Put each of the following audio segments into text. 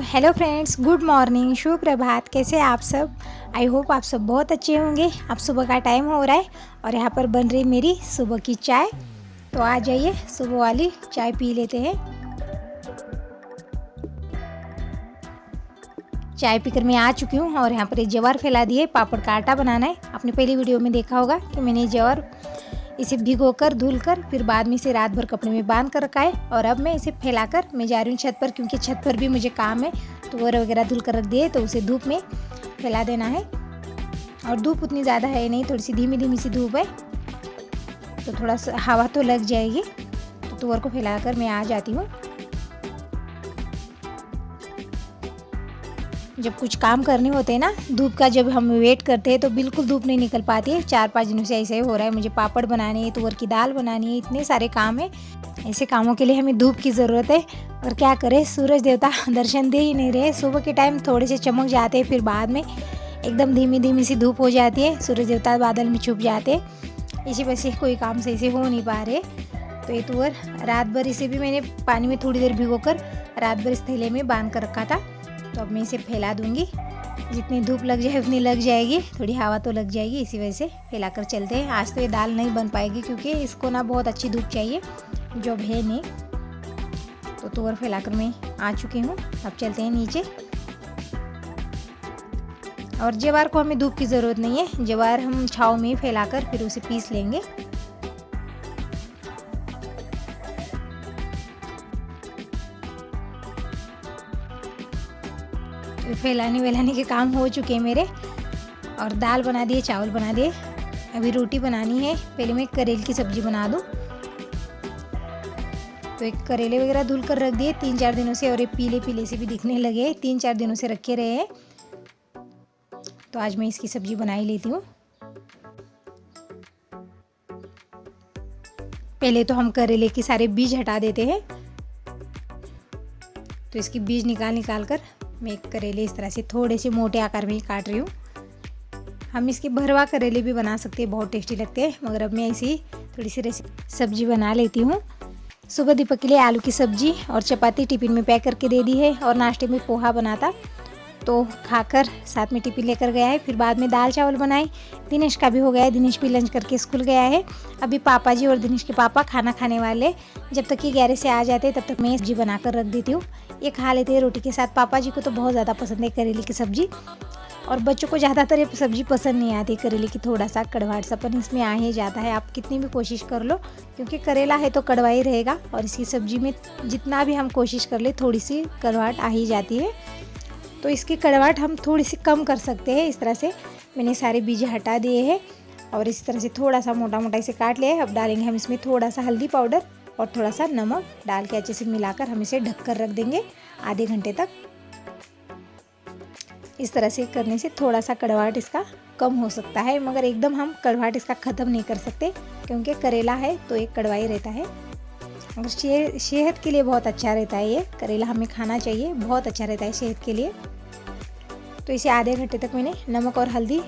Hello friends, good morning, शुभ प्रभात। कैसे हैं आप सब? आई होप आप सब बहुत अच्छे होंगे। अब सुबह का टाइम हो रहा है और यहाँ पर बन रही मेरी सुबह की चाय। तो आ जाइए सुबह वाली चाय पी लेते हैं। चाय पीकर मैं आ चुकी हूँ और यहाँ पर एक ज्वार फैला दिए, पापड़ का आटा बनाना है। आपने पहली वीडियो में देखा होगा कि मैंने ज्वार इसे भिगोकर धुलकर फिर बाद में इसे रात भर कपड़े में बांध कर रखा है। और अब मैं इसे फैलाकर मैं जा रही हूँ छत पर, क्योंकि छत पर भी मुझे काम है। तो वोर वगैरह धुल कर रख दिए, तो उसे धूप में फैला देना है। और धूप उतनी ज़्यादा है नहीं, थोड़ी सी धीमी धीमी सी धूप है, तो थोड़ा सा हवा तो लग जाएगी। तो तुअर को फैलाकर मैं आ जाती हूँ। जब कुछ काम करने होते हैं ना, धूप का जब हम वेट करते हैं तो बिल्कुल धूप नहीं निकल पाती है। 4-5 दिनों से ऐसे ही हो रहा है। मुझे पापड़ बनाने है, तुअर की दाल बनानी है, इतने सारे काम है। ऐसे कामों के लिए हमें धूप की ज़रूरत है। और क्या करें, सूरज देवता दर्शन दे ही नहीं रहे। सुबह के टाइम थोड़े से चमक जाते हैं, फिर बाद में एकदम धीमी धीमी सी धूप हो जाती है। सूरज देवता बादल में छुप जाते हैं। इसी वजह से कोई काम सही से हो नहीं पा रहे। तो ये तुअर रात भर इसे भी मैंने पानी में थोड़ी देर भिगोकर रात भर इस थैले में बांध कर रखा था। तो अब मैं इसे फैला दूंगी। जितनी धूप लग जाए उतनी लग जाएगी, थोड़ी हवा तो लग जाएगी। इसी वजह से फैलाकर चलते हैं। आज तो ये दाल नहीं बन पाएगी, क्योंकि इसको ना बहुत अच्छी धूप चाहिए, जो अब है नहीं। तो तुअर फैलाकर मैं आ चुकी हूँ। अब चलते हैं नीचे। और ज्वार को हमें धूप की ज़रूरत नहीं है। ज्वार हम छाँव में फैलाकर फिर उसे पीस लेंगे। फैलाने वैलाने के काम हो चुके हैं मेरे। और दाल बना दिए, चावल बना दिए। अभी रोटी बनानी है। पहले मैं करेले की सब्ज़ी बना दूँ। तो एक करेले वगैरह धुल कर रख दिए 3-4 दिनों से, और ये पीले पीले से भी दिखने लगे। 3-4 दिनों से रखे रहे हैं। तो आज मैं इसकी सब्ज़ी बना ही लेती हूँ। पहले तो हम करेले के सारे बीज हटा देते हैं। तो इसकी बीज निकाल कर मैं करेले इस तरह से थोड़े से मोटे आकार में ही काट रही हूँ। हम इसके भरवा करेले भी बना सकते हैं, बहुत टेस्टी लगते हैं। मगर अब मैं ऐसी थोड़ी सी सब्जी बना लेती हूँ। सुबह दीपक के लिए आलू की सब्जी और चपाती टिफिन में पैक करके दे दी है। और नाश्ते में पोहा बना था, तो खाकर साथ में टिफिन लेकर गया है। फिर बाद में दाल चावल बनाए। दिनेश का भी हो गया है, दिनेश भी लंच करके स्कूल गया है। अभी पापा जी और दिनेश के पापा खाना खाने वाले। जब तक कि 11 से आ जाते तब तक मैं सब्जी बना कर रख देती हूँ। ये खा लेते हैं रोटी के साथ। पापा जी को तो बहुत ज़्यादा पसंद है करेले की सब्ज़ी। और बच्चों को ज़्यादातर ये सब्ज़ी पसंद नहीं आती करेले की। थोड़ा सा कड़वाहट सापन इसमें आ ही जाता है, आप कितनी भी कोशिश कर लो, क्योंकि करेला है तो कड़वा ही रहेगा। और इसकी सब्ज़ी में जितना भी हम कोशिश कर ले, थोड़ी सी कड़वाहट आ ही जाती है। तो इसकी कड़वाहट हम थोड़ी सी कम कर सकते हैं। इस तरह से मैंने सारे बीज हटा दिए हैं और इस तरह से थोड़ा सा मोटा मोटा इसे काट लिया है। अब डालेंगे हम इसमें थोड़ा सा हल्दी पाउडर और थोड़ा सा नमक डाल के अच्छे से मिलाकर हम इसे ढक कर रख देंगे आधे घंटे तक। इस तरह से करने से थोड़ा सा कड़वाहट इसका कम हो सकता है, मगर एकदम हम कड़वाहट इसका ख़त्म नहीं कर सकते, क्योंकि करेला है तो एक कड़वाई रहता है। और सेहत के लिए बहुत अच्छा रहता है। ये करेला हमें खाना चाहिए, बहुत अच्छा रहता है सेहत के लिए। तो इसे आधे घंटे तक मैंने नमक और हल्दी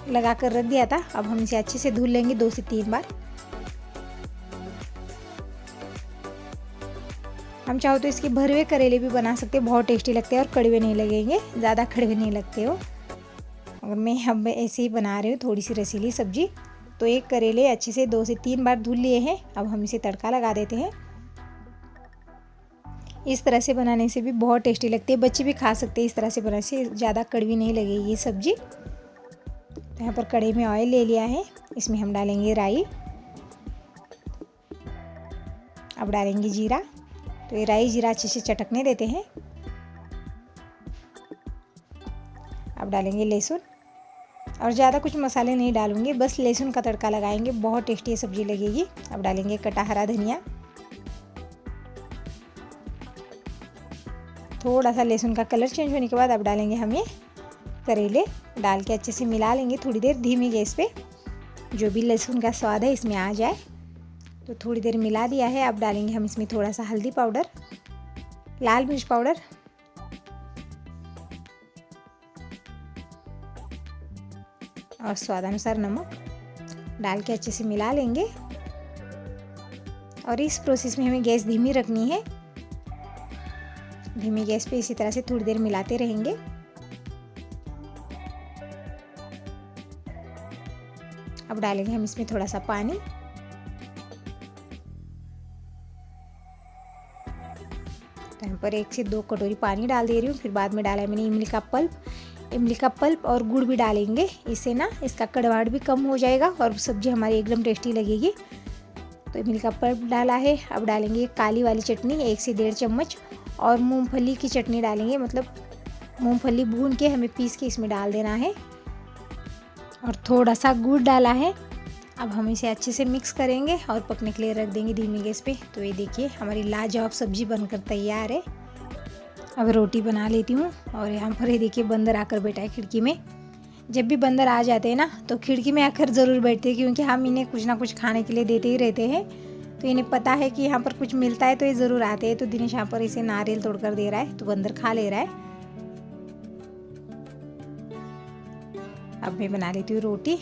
लगा कर रख दिया था। अब हम इसे अच्छे से धुल लेंगे 2 से 3 बार। हम चाहो तो इसके भरवे करेले भी बना सकते हैं, बहुत टेस्टी लगते हैं और कड़वे नहीं लगेंगे, ज़्यादा कड़वे नहीं लगते हो। और मैं अब ऐसे ही बना रही हूँ थोड़ी सी रसीली सब्जी। तो एक करेले अच्छे से 2 से 3 बार धुल लिए हैं। अब हम इसे तड़का लगा देते हैं। इस तरह से बनाने से भी बहुत टेस्टी लगती है, बच्चे भी खा सकते हैं। इस तरह से बनाने से ज़्यादा कड़वी नहीं लगेगी ये सब्ज़ी। तो यहाँ पर कढ़ाई में ऑयल ले लिया है, इसमें हम डालेंगे राई। अब डालेंगे जीरा। तो ये राई जीरा अच्छे से चटकने देते हैं। अब डालेंगे लहसुन, और ज़्यादा कुछ मसाले नहीं डालूंगी, बस लहसुन का तड़का लगाएंगे, बहुत टेस्टी सब्जी लगेगी। अब डालेंगे कटा हरा धनिया। थोड़ा सा लहसुन का कलर चेंज होने के बाद अब डालेंगे हम ये करेले। डाल के अच्छे से मिला लेंगे थोड़ी देर धीमी गैस पे। जो भी लहसुन का स्वाद है इसमें आ जाए। तो थोड़ी देर मिला दिया है। अब डालेंगे हम इसमें थोड़ा सा हल्दी पाउडर, लाल मिर्च पाउडर और स्वाद अनुसार नमक डाल के अच्छे से मिला लेंगे। और इस प्रोसेस में हमें गैस धीमी रखनी है। धीमी गैस पे इसी तरह से थोड़ी देर मिलाते रहेंगे। अब डालेंगे हम इसमें थोड़ा सा पानी। तो यहाँ पर 1 से 2 कटोरी पानी डाल दे रही हूँ। फिर बाद में डाला है मैंने इमली का पल्प। इमली का पल्प और गुड़ भी डालेंगे, इससे ना इसका कड़वाहट भी कम हो जाएगा और सब्जी हमारी एकदम टेस्टी लगेगी। तो इमली का पल्प डाला है। अब डालेंगे काली वाली चटनी 1 से 1.5 चम्मच और मूंगफली की चटनी डालेंगे, मतलब मूंगफली भून के हमें पीस के इसमें डाल देना है। और थोड़ा सा गुड़ डाला है। अब हम इसे अच्छे से मिक्स करेंगे और पकने के लिए रख देंगे धीमी गैस पे। तो ये देखिए हमारी लाजवाब सब्जी बनकर तैयार है। अब रोटी बना लेती हूँ। और यहाँ पर ये देखिए बंदर आकर बैठा है खिड़की में। जब भी बंदर आ जाते हैं ना तो खिड़की में आकर ज़रूर बैठते हैं, क्योंकि हम इन्हें कुछ ना कुछ खाने के लिए देते ही रहते हैं। तो इन्हें पता है कि यहाँ पर कुछ मिलता है तो ये ज़रूर आते हैं। तो दिनेश यहाँ पर इसे नारियल तोड़कर दे रहा है तो बंदर खा ले रहा है। अब मैं बना लेती हूँ रोटी।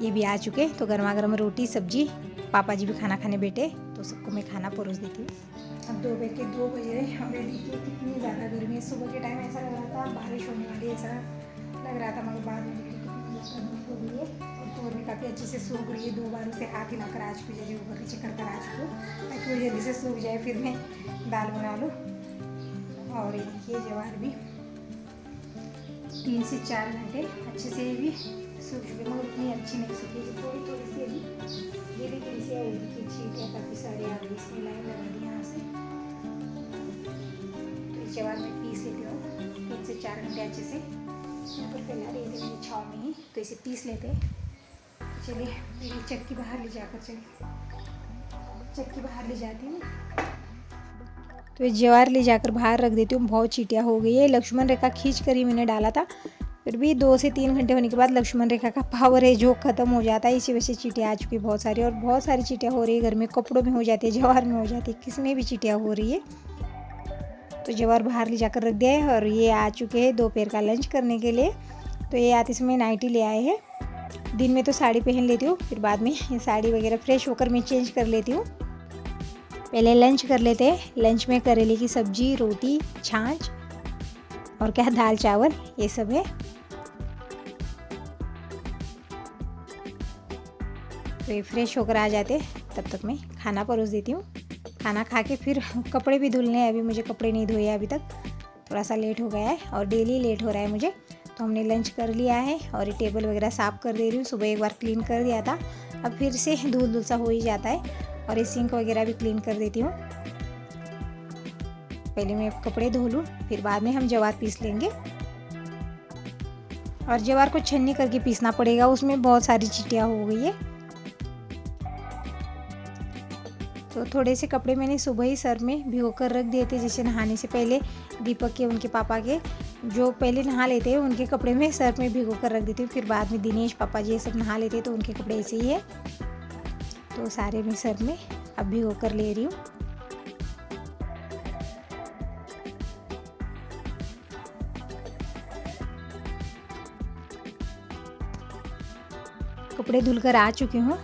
ये भी आ चुके तो गर्मा गर्म रोटी सब्जी। पापा जी भी खाना खाने बैठे तो सबको मैं खाना परोस देती हूँ। अब दोपहर के 2 बज रहे और देखिए कितनी ज़्यादा गर्मी है। सुबह के टाइम ऐसा लग रहा था बारिश होने वाली है, ऐसा लग रहा था, मगर बाद में कितनी धूप हो गई है और तोर भी काफ़ी अच्छे से सूख रही है। 2 बार उसे हाथ हिलाकर आज की जगह ऊपर नीचे कर आ चुकी हूँ ताकि वो जल्दी से सूख जाए, फिर मैं दाल बना लूँ। और ये देखिए जवार भी 3 से 4 घंटे अच्छे से भी सूख चुके, मगर इतनी अच्छी नहीं सूखी, थोड़ी थोड़ी सी अभी धीरे धीरे से आई। देखिए चीटियाँ काफ़ी सारी आ गई, इसमें लाइन लगा दी यहाँ से। तो इस जवार में पीस लेती हूँ 3 से 4 घंटे अच्छे से। यहाँ पर फैला रही थी मेरी छाँव में ही, तो इसे पीस लेते हैं। चलिए मेरी चक्की बाहर ले जाकर चक्की बाहर ले जाती हूँ। तो ये ज्वार ले जाकर बाहर रख देती हूँ। बहुत चीटियाँ हो गई है। लक्ष्मण रेखा खींच कर ही मैंने डाला था, फिर भी 2 से 3 घंटे होने के बाद लक्ष्मण रेखा का पावर है जो ख़त्म हो जाता है। इसी वजह से चीटियाँ आ चुकी है बहुत सारी, और बहुत सारी चीटियाँ हो रही है घर में। कपड़ों में हो जाती है, ज्वार में हो जाती है, किसी में भी चीटियाँ हो रही है। तो ज्वार बाहर ले जाकर रख दिया है। और ये आ चुके हैं दोपहर का लंच करने के लिए। तो ये आते समय नाइटी ले आए हैं। दिन में तो साड़ी पहन लेती हूँ, फिर बाद में ये साड़ी वगैरह फ्रेश होकर मैं चेंज कर लेती हूँ। पहले लंच कर लेते हैं। लंच में करेले की सब्जी, रोटी, छाछ और क्या दाल चावल ये सब है। तो ये फ्रेश होकर आ जाते तब तक मैं खाना परोस देती हूँ। खाना खा के फिर कपड़े भी धुलने हैं। अभी मुझे कपड़े नहीं धोए अभी तक, थोड़ा सा लेट हो गया है और डेली लेट हो रहा है मुझे। तो हमने लंच कर लिया है और ये टेबल वगैरह साफ़ कर दे रही हूँ। सुबह एक बार क्लीन कर दिया था, अब फिर से धूल धूल सा हो ही जाता है। और ये सिंक वगैरह भी क्लीन कर देती हूँ। पहले मैं कपड़े धो लूँ, फिर बाद में हम ज्वार पीस लेंगे। और ज्वार को छन्नी करके पीसना पड़ेगा, उसमें बहुत सारी चीटियाँ हो गई है। तो थोड़े से कपड़े मैंने सुबह ही सर में भिगो कर रख दिए थे, जैसे नहाने से पहले दीपक के, उनके पापा के, जो पहले नहा लेते हैं उनके कपड़े में सर में भिगो कर रख देती हूँ। फिर बाद में दिनेश, पापा जी ये सब नहा लेते हैं तो उनके कपड़े ऐसे ही है। तो सारे मैं सर में अब भिगो कर ले रही हूँ। कपड़े धुलकर आ चुकी हूँ।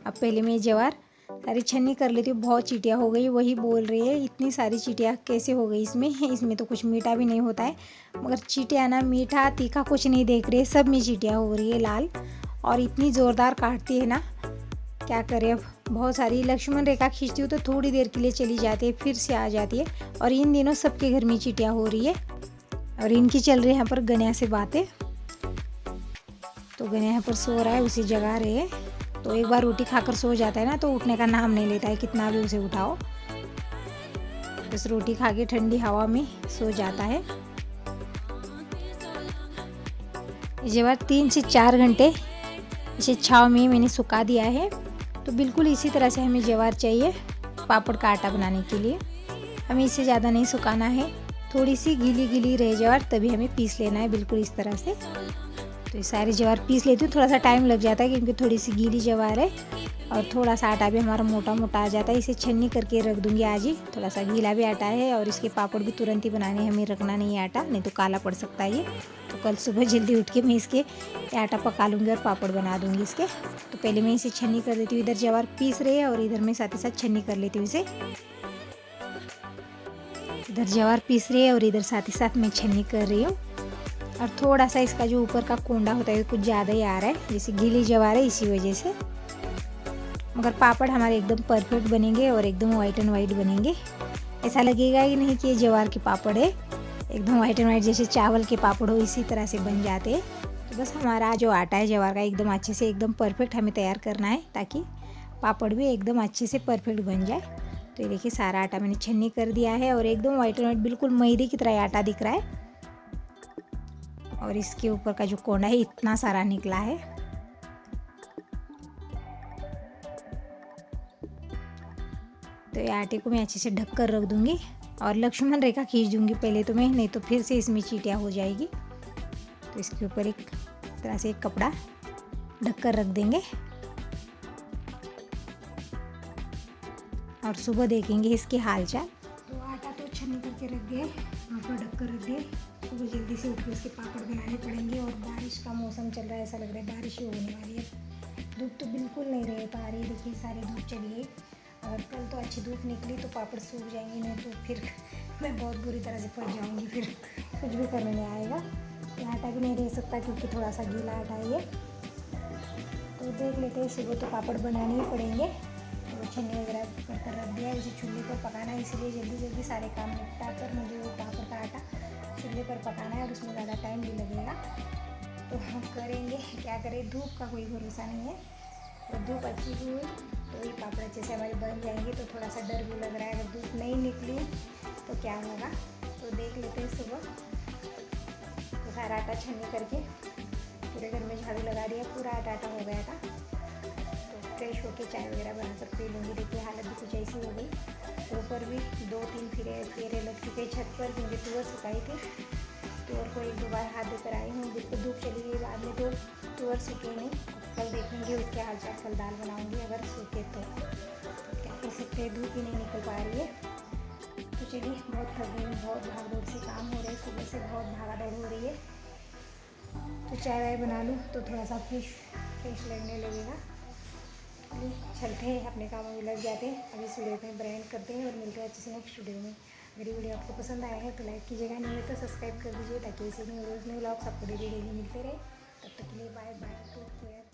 अब पहले मैं ज्वार सारी छन्नी कर लेती हूँ। बहुत चीटियाँ हो गई, वही बोल रही है इतनी सारी चीटियाँ कैसे हो गई इसमें तो कुछ मीठा भी नहीं होता है, मगर चीटियाँ ना मीठा तीखा कुछ नहीं देख रही है, सब में चीटियाँ हो रही है लाल, और इतनी ज़ोरदार काटती है ना, क्या करें। अब बहुत सारी लक्ष्मण रेखा खींचती हूँ तो थोड़ी देर के लिए चली जाती है, फिर से आ जाती है। और इन दिनों सबके घर में चीटियाँ हो रही है। और इनकी चल रही है यहाँ पर गन्या से बातें। तो गन्या यहाँ पर सो रहा है, उसे जगा रहे हैं। तो एक बार रोटी खाकर सो जाता है ना तो उठने का नाम नहीं लेता है, कितना भी उसे उठाओ। बस रोटी खा के ठंडी हवा में सो जाता है। ज्वार 3 से 4 घंटे इसे छाँव में मैंने सुखा दिया है। तो बिल्कुल इसी तरह से हमें ज्वार चाहिए पापड़ का आटा बनाने के लिए। हमें इससे ज़्यादा नहीं सुखाना है, थोड़ी सी गीली गीली रह ज्वार, तभी हमें पीस लेना है बिल्कुल इस तरह से। तो ये सारी ज्वार पीस लेती हूँ। थोड़ा सा टाइम लग जाता है क्योंकि थोड़ी सी गीली ज्वार है और थोड़ा सा आटा भी हमारा मोटा मोटा आ जाता है। इसे छन्नी करके रख दूँगी आज ही। थोड़ा सा गीला भी आटा है और इसके पापड़ भी तुरंत ही बनाने, हमें रखना नहीं है आटा, नहीं तो काला पड़ सकता है ये। तो कल सुबह जल्दी उठ के मैं इसके आटा पका लूँगी और पापड़ बना दूँगी इसके। तो पहले मैं इसे छन्नी कर देती हूँ। इधर ज्वार पीस रही है और इधर मैं साथ ही साथ छन्नी कर लेती हूँ इसे। इधर ज्वार पीस रही है और इधर साथ ही साथ मैं छन्नी कर रही हूँ। और थोड़ा सा इसका जो ऊपर का कोंडा होता है कुछ ज़्यादा ही आ रहा है, जैसे गीली ज्वार है इसी वजह से। मगर पापड़ हमारे एकदम परफेक्ट बनेंगे और एकदम वाइट एंड वाइट बनेंगे। ऐसा लगेगा ही नहीं कि ये ज्वार के पापड़ है, एकदम वाइट एंड वाइट जैसे चावल के पापड़ हो इसी तरह से बन जाते हैं। तो बस हमारा जो आटा है ज्वार का एकदम अच्छे से एकदम परफेक्ट हमें तैयार करना है ताकि पापड़ भी एकदम अच्छे से परफेक्ट बन जाए। तो ये देखिए सारा आटा मैंने छन्नी कर दिया है और एकदम वाइट एंड वाइट बिल्कुल मैदे की तरह आटा दिख रहा है। और इसके ऊपर का जो कोंडा है इतना सारा निकला है। तो ये आटे को मैं अच्छे से ढक कर रख दूंगी और लक्ष्मण रेखा खींच दूंगी पहले तो मैं, नहीं तो फिर से इसमें चींटियाँ हो जाएगी। तो इसके ऊपर एक तरह से एक कपड़ा ढक कर रख देंगे और सुबह देखेंगे इसकी हालचाल। तो आटा तो छन्नी करके रख दिए, पापड़ ढक कर रख दिए। सुबह जल्दी से उठ के उसके पापड़ बनाने पड़ेंगे। और बारिश का मौसम चल रहा है, ऐसा लग रहा है बारिश ही होने वाली है। धूप तो बिल्कुल नहीं रह पा रही, देखिए सारी धूप चली है। और कल तो अच्छी धूप निकली तो पापड़ सूख जाएंगे, नहीं तो फिर मैं बहुत बुरी तरह से फंस जाऊंगी, फिर कुछ भी करने नहीं आएगा। ये आटा भी नहीं रह सकता क्योंकि थोड़ा सा गीला आटा है ये। तो देख लेते हैं, सुबह तो पापड़ बनाने ही पड़ेंगे। तो छन्नी वगैरह कर रख दिया, इसे चूल्हे पर पकाना है, इसलिए जल्दी जल्दी सारे काम निपटा कर मुझे वो पापड़ का आटा चूल्हे पर पकाना है और उसमें ज़्यादा टाइम भी लगेगा। तो हम करेंगे, क्या करें, धूप का कोई भरोसा नहीं है। तो धूप अच्छी हुई तो ये पापड़ अच्छे से हमारी बन जाएंगे। तो थोड़ा सा डर भी लग रहा है, अगर धूप नहीं निकली तो क्या होगा। तो देख लेते हैं सुबह। तो सारा आटा छन्नी करके पूरे घर में झाड़ू लगा दिया, पूरा आटा आटा हो गया था। तो फ्रेश होके चाय वगैरह बनाकर पी लूँगी। देखिए हालत भी कुछ ऐसी हो गई। ऊपर भी 2-3 फेरे लग चुके छत पर, क्योंकि तुअर सुखाई थी। तुअर को 1-2 बार हाथ देकर आई हूँ, बिल्कुल धूप चली गई, बाद में तो तुअर सूखे नहीं। कल देखेंगे उसके हालचाल, कल दाल बनाऊंगी अगर सूखे तो क्या कर सकते हैं, धूप ही नहीं निकल पा रही है। तो चलिए, बहुत थक गई हूँ, बहुत भाग दौड़ से काम हो रहे हैं, सुबह से बहुत भागा दौड़ हो रही है। तो चाय वाय बना लूँ तो थोड़ा सा फ्रेश लगने लगेगा। चलते हैं, अपने कामों में लग जाते हैं। अभी इस वीडियो को ब्रांड करते हैं और मिलते हैं अच्छे से नेक्स्ट वीडियो में। अगर ये वीडियो आपको पसंद आया है तो लाइक कीजिएगा, नहीं है तो सब्सक्राइब कर दीजिए ताकि ऐसे वीडियोज़ में व्लॉग्स आपको डेली मिलते रहे। तब तक के लिए बाय बाय, टेक केयर।